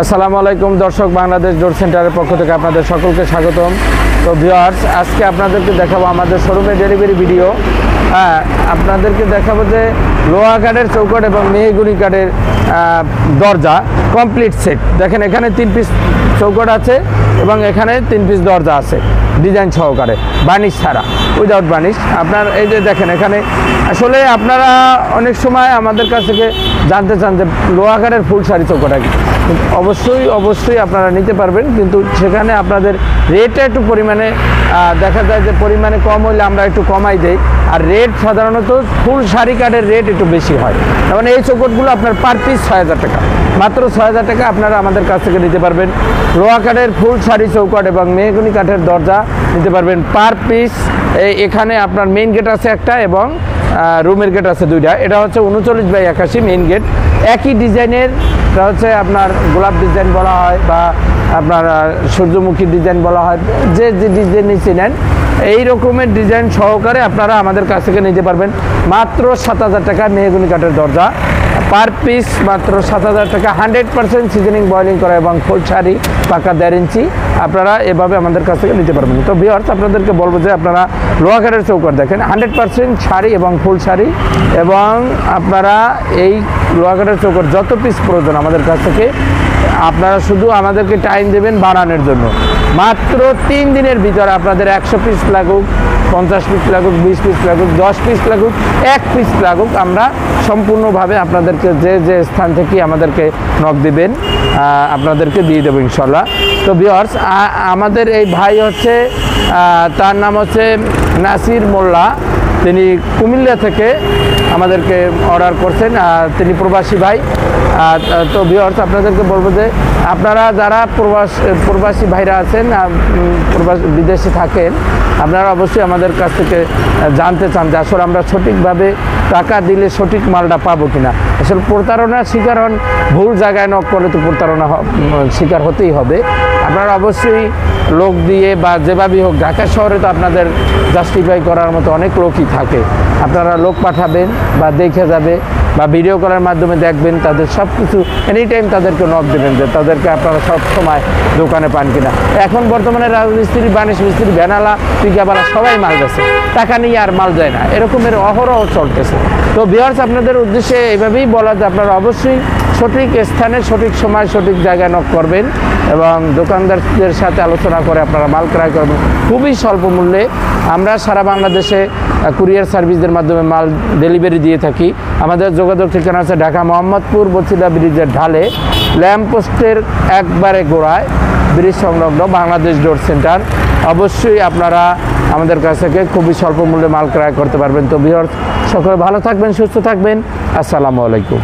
আসসালামু আলাইকুম দর্শক, বাংলাদেশ ডোর সেন্টারের পক্ষ থেকে আপনাদের সকলকে স্বাগতম। তো ভিউয়ার্স, আজকে আপনাদেরকে দেখাবো আমাদের শোরুমে ডেলিভারি ভিডিও। আপনাদেরকে দেখাবো যে লোহা কাঠের চৌকাঠ এবং মেহগনি কাঠের দরজা কমপ্লিট সেট। দেখেন, এখানে 3 পিস চৌকাঠ আছে এবং এখানে 3 পিস দরজা আছে ডিজাইন সহকারে, বার্নিশ ছাড়া, উইদাউট বার্নিশ। আপনার এই যে দেখেন, এখানে আসলে আপনারা অনেক সময় আমাদের কাছ থেকে জানতে চান যে লোহা কাঠের ফুল শাড়ি চৌকাঠ অবশ্যই আপনারা নিতে পারবেন, কিন্তু সেখানে আপনাদের রেটটা একটু পরিমাণে দেখা যায় যে পরিমাণে কম হলে আমরা একটু কমাই দেই, আর রেট সাধারণত ফুল শাড়ি কাঠের রেট একটু বেশি হয়। মানে এই চৌকাঠগুলো আপনার পার পিস 6000 টাকা, মাত্র 6000 টাকা আপনারা আমাদের কাছ থেকে নিতে পারবেন। লোহা কাঠের ফুল শাড়ি চৌকাঠ এবং মেহগনি কাঠের দরজা নিতে পারবেন পার পিস। এখানে আপনার মেইন গেট আছে একটা এবং রুমের গেট আছে 2টা। এটা হচ্ছে 39x81 মেইন গেট, একই ডিজাইনের। এটা হচ্ছে আপনার গোলাপ ডিজাইন বলা হয় বা আপনার সূর্যমুখী ডিজাইন বলা হয়, যে ডিজাইন নিচে নেন এই রকমের ডিজাইন সহকারে আপনারা আমাদের কাছ থেকে নিতে পারবেন মাত্র 7000 টাকা। মেহগনি কাঠের দরজা পার পিস মাত্র 7000 টাকা, 100% সিজনিং বয়েলিং করা এবং ফুল শাড়ি পাকা 1.5 ইঞ্চি আপনারা এভাবে আমাদের কাছ থেকে নিতে পারবেন। তো ভিউয়ার্স, আপনাদেরকে বলবো যে আপনারা লোহা কাঠের চৌকাঠ দেখেন 100% শাড়ি এবং ফুল শাড়ি, এবং আপনারা এই লোহা কাঠের চৌকাঠ যত পিস প্রয়োজন আমাদের কাছ থেকে আপনারা শুধু আমাদেরকে টাইম দেবেন বানানোর জন্য। মাত্র 3 দিনের ভিতরে আপনাদের 100 পিস লাগুক, 50 পিস লাগুক, 20 পিস লাগুক, 10 পিস লাগুক, 1 পিস লাগুক, আমরা সম্পূর্ণভাবে আপনাদেরকে যে স্থান থেকে আমাদেরকে নক দিবেন আপনাদেরকে দিয়ে দেবো ইনশাল্লাহ। তো ভিউয়ার্স, আমাদের এই ভাই হচ্ছে তার নাম হচ্ছে নাসির মোল্লা, তিনি কুমিল্লা থেকে আমাদেরকে অর্ডার করছেন, তিনি প্রবাসী ভাই। তো ভিউয়ার্স, আপনাদেরকে বলবো যে আপনারা যারা প্রবাসী ভাইরা আছেন, বিদেশে থাকেন, আপনারা অবশ্যই আমাদের কাছ থেকে জানতে চান যে আসলে আমরা সঠিকভাবে টাকা দিলে সঠিক মালটা পাবো কিনা। আসলে প্রতারণার শিকার হন, ভুল জায়গায় নক করলে তো প্রতারণা শিকার হতেই হবে। আপনারা অবশ্যই লোক দিয়ে বা যেভাবেই হোক, ঢাকা শহরে তো আপনাদের জাস্টিফাই করার মতো অনেক লোকই থাকে, আপনারা লোক পাঠাবেন বা দেখে যাবে বা ভিডিও করার মাধ্যমে দেখবেন, তাদের সব কিছু এনি টাইম তাদেরকে নক দেবেন যে তাদেরকে আপনারা সব সময় দোকানে পান কিনা। এখন বর্তমানে রাজমিস্ত্রি, বানিশ মিস্ত্রি, ভ্যানালা, পিকাবালা সবাই মাল যাচ্ছে, টাকা নিয়ে আর মাল যায় না, এরকমের অহরহ চলতেছে। তো ভিউয়ার্স, আপনাদের উদ্দেশ্যে এইভাবেই বলা যে আপনারা অবশ্যই সঠিক স্থানে, সঠিক সময়, সঠিক জায়গায় নক করবেন এবং দোকানদারদের সাথে আলোচনা করে আপনারা মাল ক্রয় করবেন খুবই স্বল্প মূল্যে। আমরা সারা বাংলাদেশে কুরিয়ার সার্ভিসের মাধ্যমে মাল ডেলিভারি দিয়ে থাকি। আমাদের যোগাযোগ ঠিকানা আছে ঢাকা মোহাম্মদপুর বছিলা ব্রিজের ঢালে, ল্যাম্পপোস্টের একবারে গোড়ায়, ব্রিজ সংলগ্ন বাংলাদেশ ডোর সেন্টার। অবশ্যই আপনারা আমাদের কাছ থেকে খুবই স্বল্প মূল্যে মাল ক্রয় করতে পারবেন। তো ভিউয়ার্স, সকলে ভালো থাকবেন, সুস্থ থাকবেন। আসসালামু আলাইকুম।